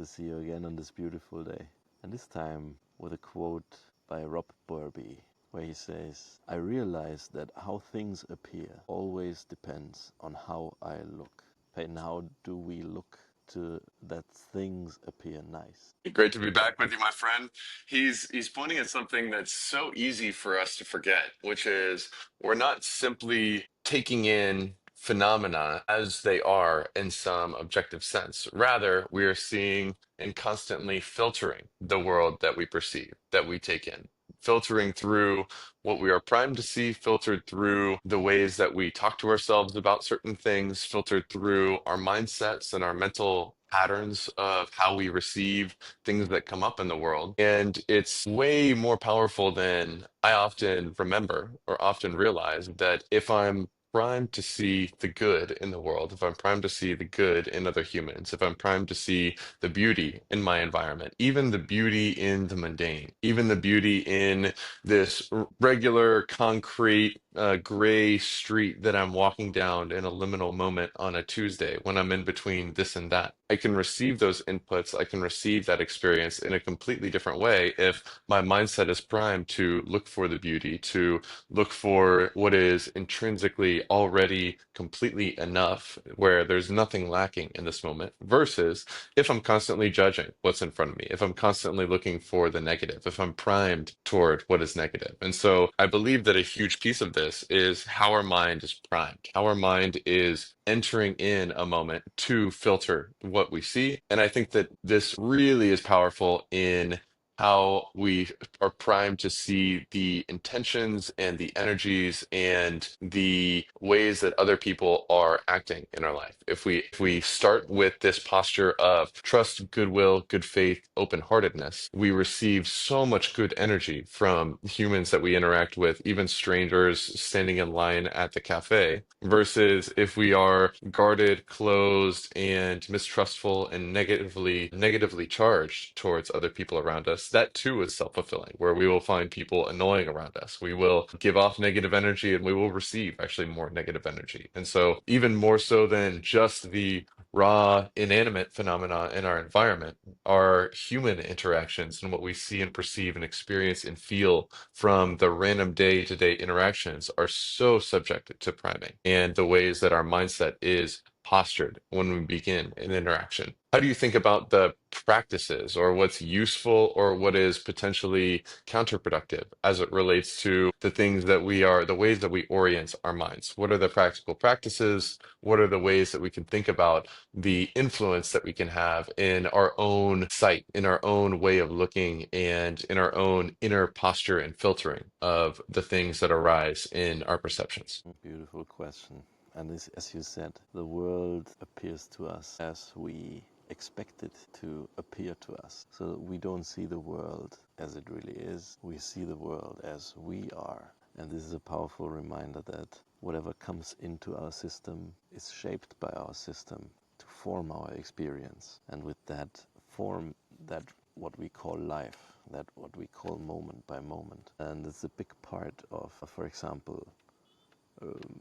to see you again on this beautiful day. And this time with a quote by Burbea, where he says, I realize that how things appear always depends on how I look. And how do we look to that things appear nice? Great to be back with you, my friend. He's pointing at something that's so easy for us to forget, which is we're not simply taking in phenomena as they are in some objective sense. Rather, we are seeing and constantly filtering the world that we perceive, that we take in. Filtering through what we are primed to see, filtered through the ways that we talk to ourselves about certain things, filtered through our mindsets and our mental patterns of how we receive things that come up in the world. And it's way more powerful than I often remember or often realize that if I'm primed to see the good in the world, if I'm primed to see the good in other humans, if I'm primed to see the beauty in my environment, even the beauty in the mundane, even the beauty in this regular concrete gray street that I'm walking down in a liminal moment on a Tuesday when I'm in between this and that. I can receive those inputs, I can receive that experience in a completely different way if my mindset is primed to look for the beauty, to look for what is intrinsically already completely enough, where there's nothing lacking in this moment, versus if I'm constantly judging what's in front of me, if I'm constantly looking for the negative, if I'm primed toward what is negative. And so I believe that a huge piece of this is how our mind is primed, how our mind is entering in a moment to filter what we see. And I think that this really is powerful in how we are primed to see the intentions and the energies and the ways that other people are acting in our life. If we start with this posture of trust, goodwill, good faith, open-heartedness, we receive so much good energy from humans that we interact with, even strangers standing in line at the cafe, versus if we are guarded, closed, and mistrustful and negatively charged towards other people around us. That too is self-fulfilling, where we will find people annoying around us. We will give off negative energy and we will receive actually more negative energy. And so even more so than just the raw inanimate phenomena in our environment, our human interactions and what we see and perceive and experience and feel from the random day-to-day interactions are so subject to priming and the ways that our mindset is postured when we begin an interaction. How do you think about the practices or what's useful or what is potentially counterproductive as it relates to the things that we are, the ways that we orient our minds? What are the practical practices? What are the ways that we can think about the influence that we can have in our own sight, in our own way of looking, and in our own inner posture and filtering of the things that arise in our perceptions? Beautiful question. And this, as you said, the world appears to us as we expect it to appear to us. So we don't see the world as it really is. We see the world as we are. And this is a powerful reminder that whatever comes into our system is shaped by our system to form our experience. And with that form, that what we call life, that what we call moment by moment. And it's a big part of, for example,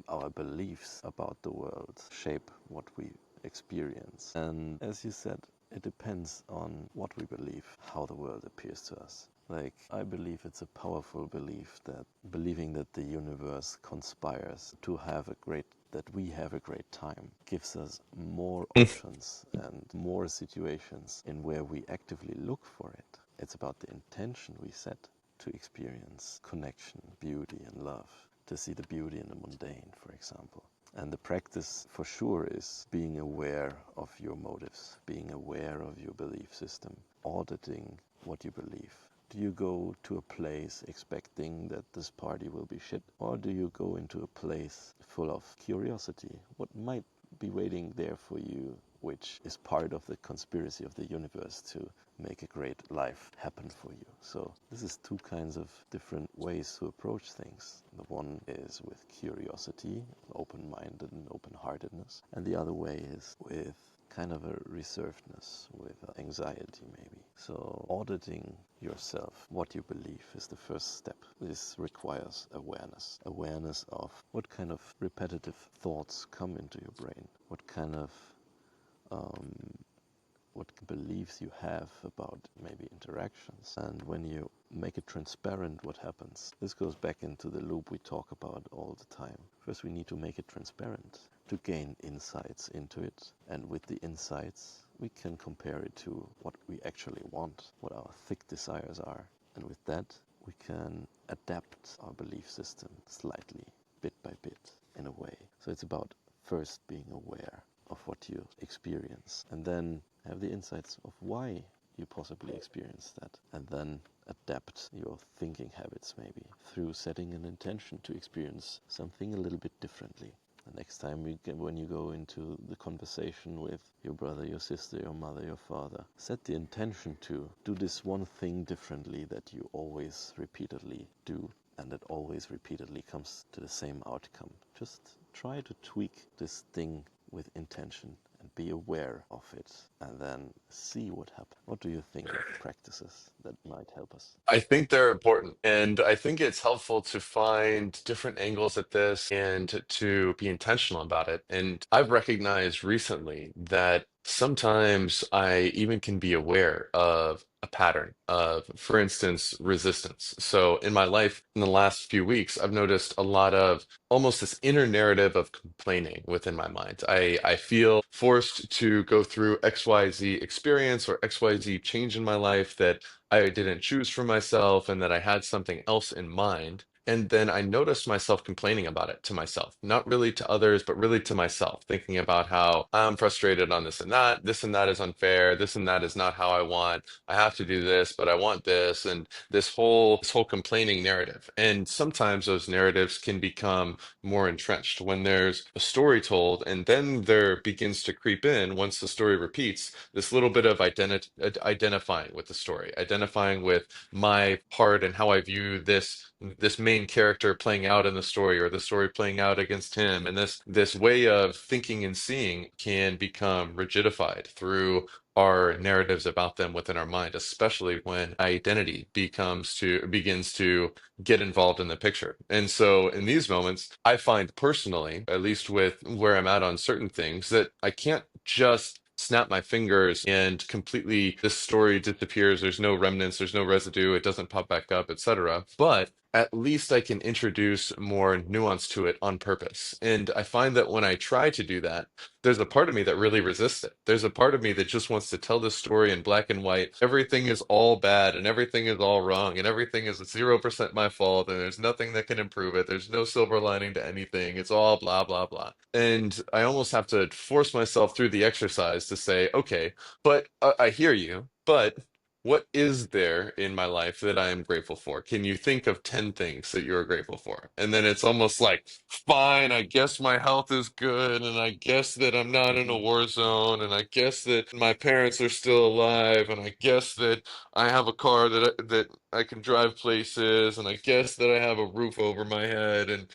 our beliefs about the world shape what we experience. And as you said, it depends on what we believe, how the world appears to us. Like, I believe it's a powerful belief that believing that the universe conspires to have a great that we have a great time gives us more options and more situations in where we actively look for it. It's about the intention we set to experience connection, beauty, and love, to see the beauty in the mundane, for example. And the practice for sure is being aware of your motives, being aware of your belief system, auditing what you believe. Do you go to a place expecting that this party will be shit? Or do you go into a place full of curiosity? What might be waiting there for you, which is part of the conspiracy of the universe to make a great life happen for you? So this is two kinds of different ways to approach things. The one is with curiosity, open-minded and open-heartedness. And the other way is with kind of a reservedness, with anxiety maybe. So auditing yourself, what you believe, is the first step. This requires awareness. Awareness of what kind of repetitive thoughts come into your brain, what kind of what beliefs you have about maybe interactions. And when you make it transparent what happens, this goes back into the loop we talk about all the time. First, we need to make it transparent to gain insights into it. And with the insights, we can compare it to what we actually want, what our thick desires are. And with that, we can adapt our belief system slightly, bit by bit, in a way. So it's about first being aware of what you experience, and then have the insights of why you possibly experience that, and then adapt your thinking habits maybe through setting an intention to experience something a little bit differently. The next time when you go into the conversation with your brother, your sister, your mother, your father, set the intention to do this one thing differently that you always repeatedly do, and that always repeatedly comes to the same outcome. Just try to tweak this thing with intention and be aware of it, and then see what happens. What do you think of practices that might help us? I think they're important. And I think it's helpful to find different angles at this and to be intentional about it. And I've recognized recently that sometimes I even can be aware of a pattern of, for instance, resistance. So in my life in the last few weeks, I've noticed a lot of almost this inner narrative of complaining within my mind. I feel forced to go through XYZ experience or XYZ change in my life that I didn't choose for myself and that I had something else in mind. And then I noticed myself complaining about it to myself, not really to others, but really to myself, thinking about how I'm frustrated on this and that. This and that is unfair. This and that is not how I want. I have to do this, but I want this, and this whole complaining narrative. And sometimes those narratives can become more entrenched when there's a story told, and then there begins to creep in once the story repeats this little bit of identifying with the story, identifying with my part and how I view this main character playing out in the story or the story playing out against him. And this way of thinking and seeing can become rigidified through our narratives about them within our mind, especially when identity begins to get involved in the picture. And so in these moments, I find personally, at least with where I'm at on certain things, that I can't just snap my fingers and completely this story disappears. There's no remnants, there's no residue, it doesn't pop back up, etc. But at least I can introduce more nuance to it on purpose. And I find that when I try to do that, there's a part of me that really resists it. There's a part of me that just wants to tell this story in black and white. Everything is all bad and everything is all wrong and everything is 0% my fault and there's nothing that can improve it. There's no silver lining to anything. It's all blah, blah, blah. And I almost have to force myself through the exercise to say, okay, but I hear you, but what is there in my life that I am grateful for? Can you think of 10 things that you're grateful for? And then it's almost like, fine, I guess my health is good, and I guess that I'm not in a Hmm. war zone, and I guess that my parents are still alive, and I guess that I have a car that I can drive places, and I guess that I have a roof over my head, and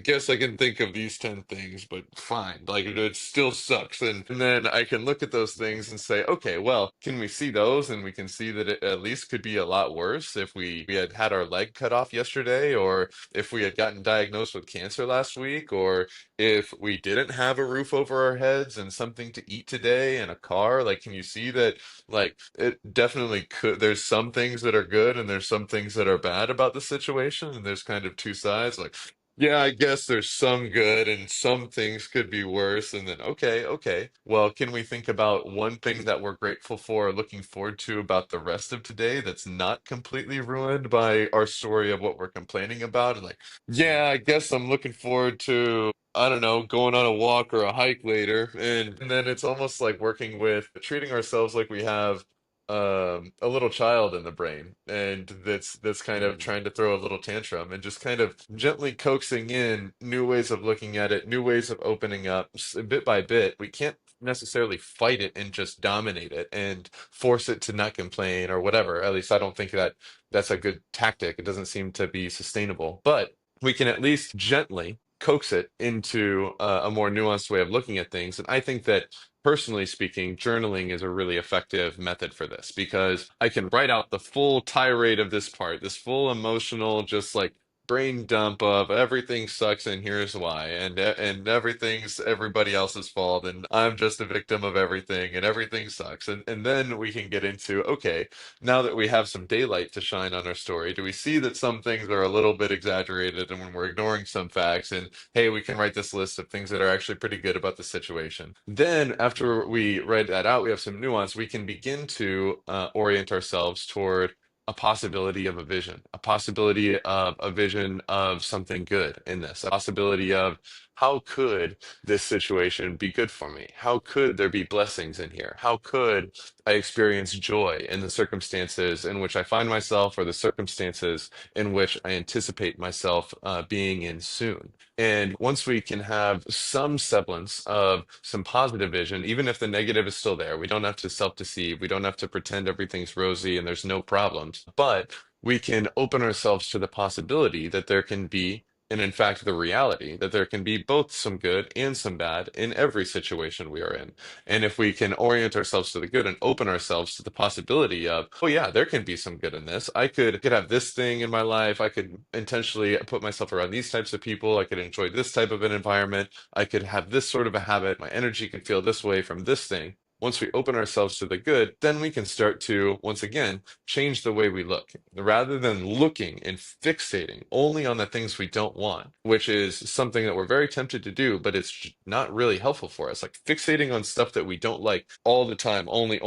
guess I can think of these 10 things, but fine, like it still sucks. And then I can look at those things and say, okay, well, can we see those? And we can see that it at least could be a lot worse if we had had our leg cut off yesterday, or if we had gotten diagnosed with cancer last week, or if we didn't have a roof over our heads and something to eat today and a car. Like, can you see that? Like, it definitely could. There's some things that are good and there's some things that are bad about the situation. And there's kind of two sides. Like, yeah, I guess there's some good and some things could be worse. And then, okay, okay. Well, can we think about one thing that we're grateful for or looking forward to about the rest of today that's not completely ruined by our story of what we're complaining about? And like, yeah, I guess I'm looking forward to, I don't know, going on a walk or a hike later. And then it's almost like working with treating ourselves like we have a little child in the brain, and that's kind of Hmm. trying to throw a little tantrum and just kind of gently coaxing in new ways of looking at it, new ways of opening up bit by bit. We can't necessarily fight it and just dominate it and force it to not complain or whatever. At least I don't think that that's a good tactic. It doesn't seem to be sustainable, but we can at least gently coax it into a more nuanced way of looking at things. And I think that personally speaking, journaling is a really effective method for this because I can write out the full tirade of this part, this full emotional, just like brain dump of everything sucks and here's why, and everything's everybody else's fault, and I'm just a victim of everything, and everything sucks. And then we can get into, okay, now that we have some daylight to shine on our story, do we see that some things are a little bit exaggerated and when we're ignoring some facts, and hey, we can write this list of things that are actually pretty good about the situation. Then, after we write that out, we have some nuance. We can begin to orient ourselves toward a possibility of a vision, a possibility of a vision of something good in this, a possibility of how could this situation be good for me? How could there be blessings in here? How could I experience joy in the circumstances in which I find myself or the circumstances in which I anticipate myself being in soon? And once we can have some semblance of some positive vision, even if the negative is still there, we don't have to self-deceive. We don't have to pretend everything's rosy and there's no problems. But we can open ourselves to the possibility that there can be, and in fact, the reality that there can be both some good and some bad in every situation we are in. And if we can orient ourselves to the good and open ourselves to the possibility of, oh yeah, there can be some good in this. I could have this thing in my life. I could intentionally put myself around these types of people. I could enjoy this type of an environment. I could have this sort of a habit. My energy can feel this way from this thing. Once we open ourselves to the good, then we can start to, once again, change the way we look. Rather than looking and fixating only on the things we don't want, which is something that we're very tempted to do, but it's not really helpful for us. Like fixating on stuff that we don't like all the time, only,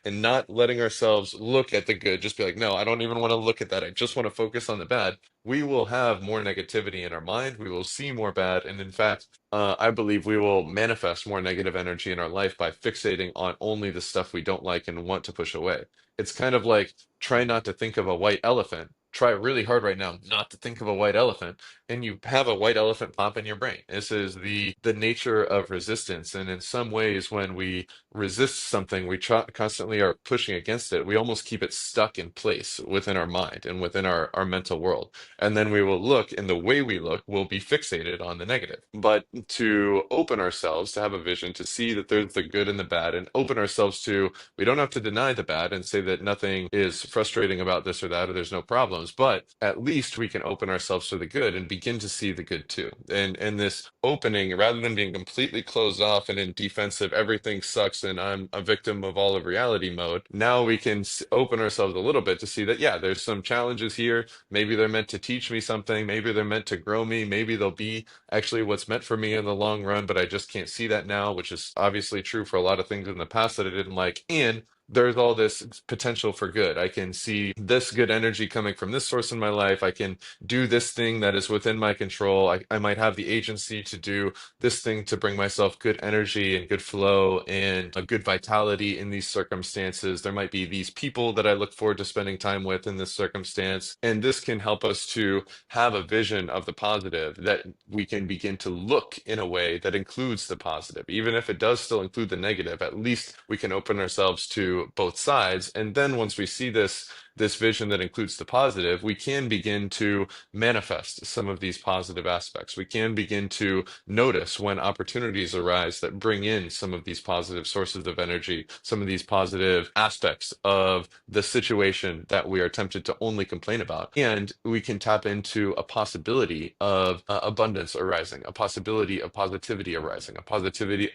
and not letting ourselves look at the good. Just be like, no, I don't even want to look at that. I just want to focus on the bad. We will have more negativity in our mind. We will see more bad. And in fact, I believe we will manifest more negative energy in our life by fixating on only the stuff we don't like and want to push away. It's kind of like try not to think of a white elephant. Try really hard right now not to think of a white elephant, and you have a white elephant pop in your brain. This is the nature of resistance. And in some ways, when we resist something, we constantly are pushing against it. We almost keep it stuck in place within our mind and within our mental world. And then we will look, and the way we look will be fixated on the negative. But to open ourselves, to have a vision, to see that there's the good and the bad, and open ourselves to, we don't have to deny the bad and say that nothing is frustrating about this or that, or there's no problems, but at least we can open ourselves to the good and begin to see the good too. And this opening, rather than being completely closed off and in defensive, everything sucks and I'm a victim of all of reality mode, now we can open ourselves a little bit to see that, yeah, there's some challenges here. Maybe they're meant to teach me something. Maybe they're meant to grow me. Maybe they'll be actually what's meant for me in the long run, but I just can't see that now, which is obviously true for a lot of things in the past that I didn't like. And there's all this potential for good. I can see this good energy coming from this source in my life. I can do this thing that is within my control. I might have the agency to do this thing to bring myself good energy and good flow and a good vitality in these circumstances. There might be these people that I look forward to spending time with in this circumstance. And this can help us to have a vision of the positive, that we can begin to look in a way that includes the positive. Even if it does still include the negative, at least we can open ourselves to both sides. And then once we see this vision that includes the positive, we can begin to manifest some of these positive aspects. We can begin to notice when opportunities arise that bring in some of these positive sources of energy, some of these positive aspects of the situation that we are tempted to only complain about. And we can tap into a possibility of abundance arising, a possibility of positivity arising, a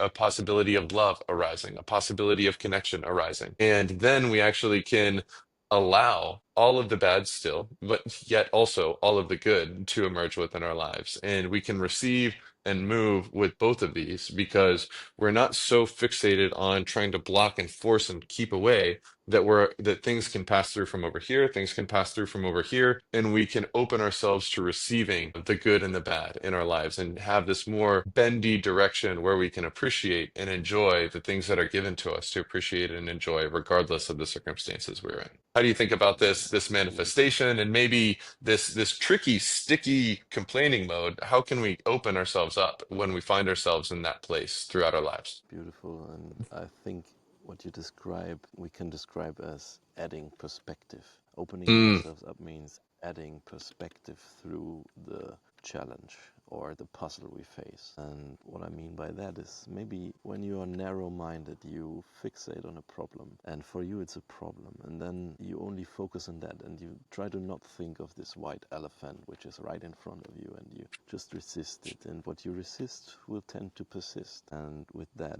possibility of love arising, a possibility of connection arising. And then we actually can allow all of the bad still, but yet also all of the good to emerge within our lives. And we can receive and move with both of these because we're not so fixated on trying to block and force and keep away that things can pass through from over here, things can pass through from over here, and we can open ourselves to receiving the good and the bad in our lives and have this more bendy direction where we can appreciate and enjoy the things that are given to us to appreciate and enjoy regardless of the circumstances we're in. How do you think about this manifestation and maybe this tricky, sticky complaining mode? How can we open ourselves up when we find ourselves in that place throughout our lives? Beautiful. And I think what you describe, we can describe as adding perspective. Opening Mm, ourselves up means adding perspective through the challenge or the puzzle we face. And what I mean by that is maybe when you are narrow minded, you fixate on a problem, and for you it's a problem, and then you only focus on that and you try to not think of this white elephant which is right in front of you, and you just resist it. And what you resist will tend to persist, and with that,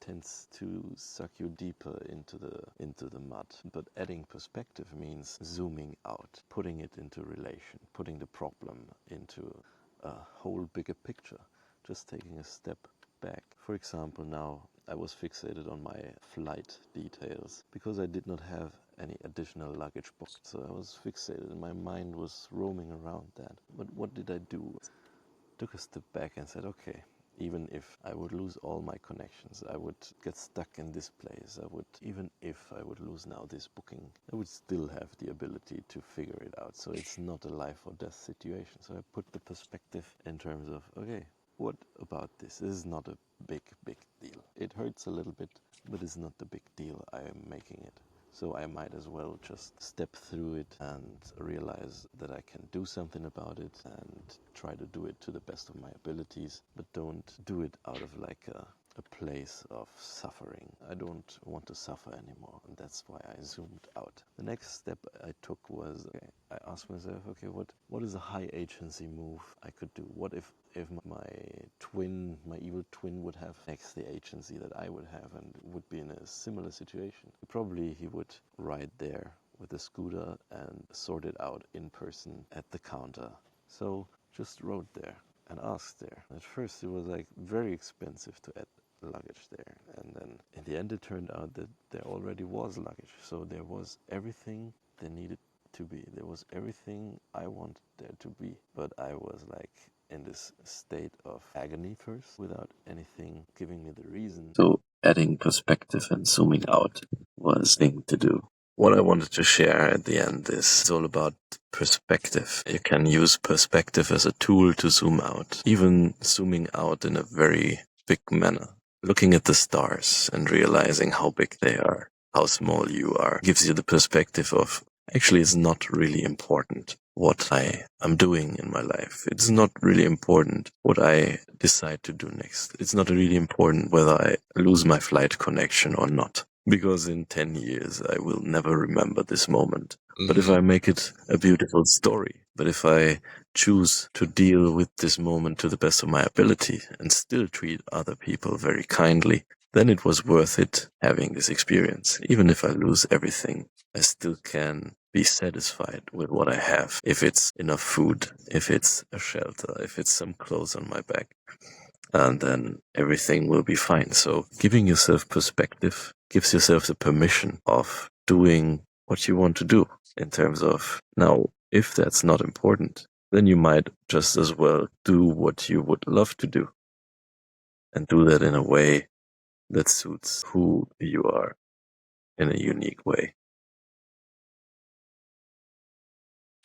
tends to suck you deeper into the mud. But adding perspective means zooming out, putting it into relation, putting the problem into a whole bigger picture, just taking a step back. For example, now I was fixated on my flight details because I did not have any additional luggage booked. So I was fixated and my mind was roaming around that. But what did I do? Took a step back and said, okay, even if I would lose all my connections, I would get stuck in this place, even if I would lose now this booking, I would still have the ability to figure it out. So it's not a life or death situation. So I put the perspective in terms of, okay, what about this? This is not a big deal. It hurts a little bit, but it's not the big deal I am making it. So I might as well just step through it and realize that I can do something about it and try to do it to the best of my abilities, but don't do it out of like a place of suffering. I don't want to suffer anymore, and that's why I zoomed out. The next step I took was, okay, I asked myself, okay, what is a high agency move I could do? What if my evil twin would have next the agency that I would have and would be in a similar situation? Probably he would ride there with a scooter and sort it out in person at the counter. So just rode there and asked there. At first it was like very expensive to add luggage there, and then in the end it turned out that there already was luggage, so there was everything there needed to be. There was everything I wanted there to be, but I was like in this state of agony first without anything giving me the reason. So adding perspective and zooming out was the thing to do. What I wanted to share at the end is it's all about perspective. You can use perspective as a tool to zoom out, even zooming out in a very big manner. Looking at the stars and realizing how big they are, how small you are, gives you the perspective of actually it's not really important what I am doing in my life. It's not really important what I decide to do next. It's not really important whether I lose my flight connection or not, because in 10 years I will never remember this moment. But if I make it a beautiful story, but if I choose to deal with this moment to the best of my ability and still treat other people very kindly, then it was worth it having this experience. Even if I lose everything, I still can be satisfied with what I have. If it's enough food, if it's a shelter, if it's some clothes on my back, and then everything will be fine. So giving yourself perspective gives yourself the permission of doing what you want to do in terms of, now, if that's not important, then you might just as well do what you would love to do and do that in a way that suits who you are in a unique way.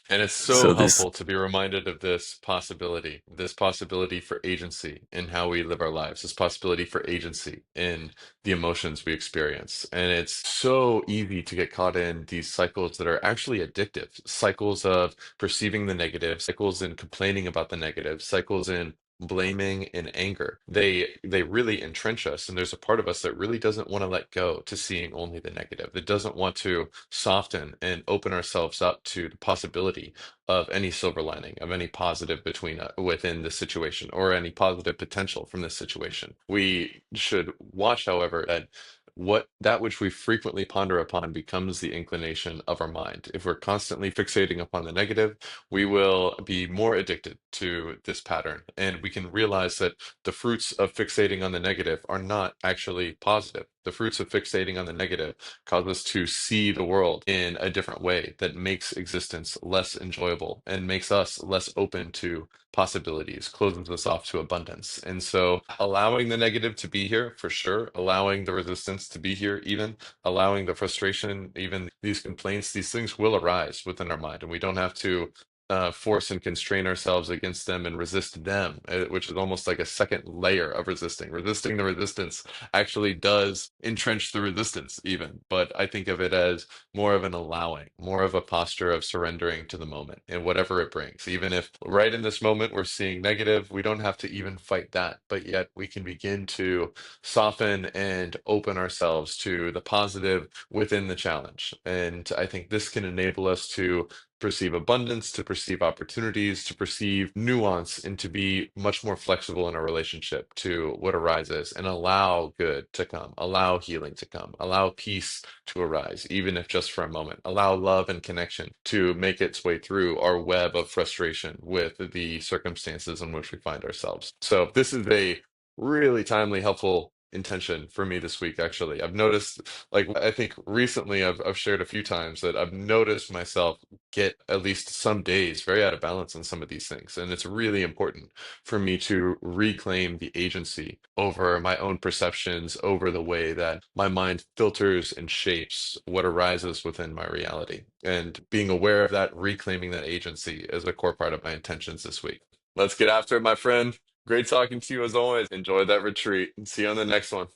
And it's So so this helpful to be reminded of this possibility for agency in how we live our lives, this possibility for agency in the emotions we experience. And it's so easy to get caught in these cycles that are actually addictive, cycles of perceiving the negative, cycles in complaining about the negative, cycles in blaming and anger. They really entrench us, and there's a part of us that really doesn't want to let go to seeing only the negative, that doesn't want to soften and open ourselves up to the possibility of any silver lining, of any positive within this situation, or any positive potential from this situation. We should watch, however, that that which we frequently ponder upon becomes the inclination of our mind. If we're constantly fixating upon the negative, we will be more addicted to this pattern, and we can realize that the fruits of fixating on the negative are not actually positive. The fruits of fixating on the negative cause us to see the world in a different way that makes existence less enjoyable and makes us less open to possibilities, closes us off to abundance. And so allowing the negative to be here, for sure, allowing the resistance to be here, even allowing the frustration, even these complaints, these things will arise within our mind, and we don't have to force and constrain ourselves against them and resist them, which is almost like a second layer of resisting. Resisting the resistance actually does entrench the resistance, even. But I think of it as more of an allowing, more of a posture of surrendering to the moment and whatever it brings. Even if right in this moment we're seeing negative, we don't have to even fight that, but yet we can begin to soften and open ourselves to the positive within the challenge. And I think this can enable us to perceive abundance, to perceive opportunities, to perceive nuance, and to be much more flexible in our relationship to what arises and allow good to come, allow healing to come, allow peace to arise, even if just for a moment, allow love and connection to make its way through our web of frustration with the circumstances in which we find ourselves. So, this is a really timely, helpful intention for me this week, actually. I've noticed, like, I think recently I've shared a few times that I've noticed myself get at least some days very out of balance on some of these things. And it's really important for me to reclaim the agency over my own perceptions, over the way that my mind filters and shapes what arises within my reality. And being aware of that, reclaiming that agency is a core part of my intentions this week. Let's get after it, my friend. Great talking to you as always. Enjoy that retreat and see you on the next one.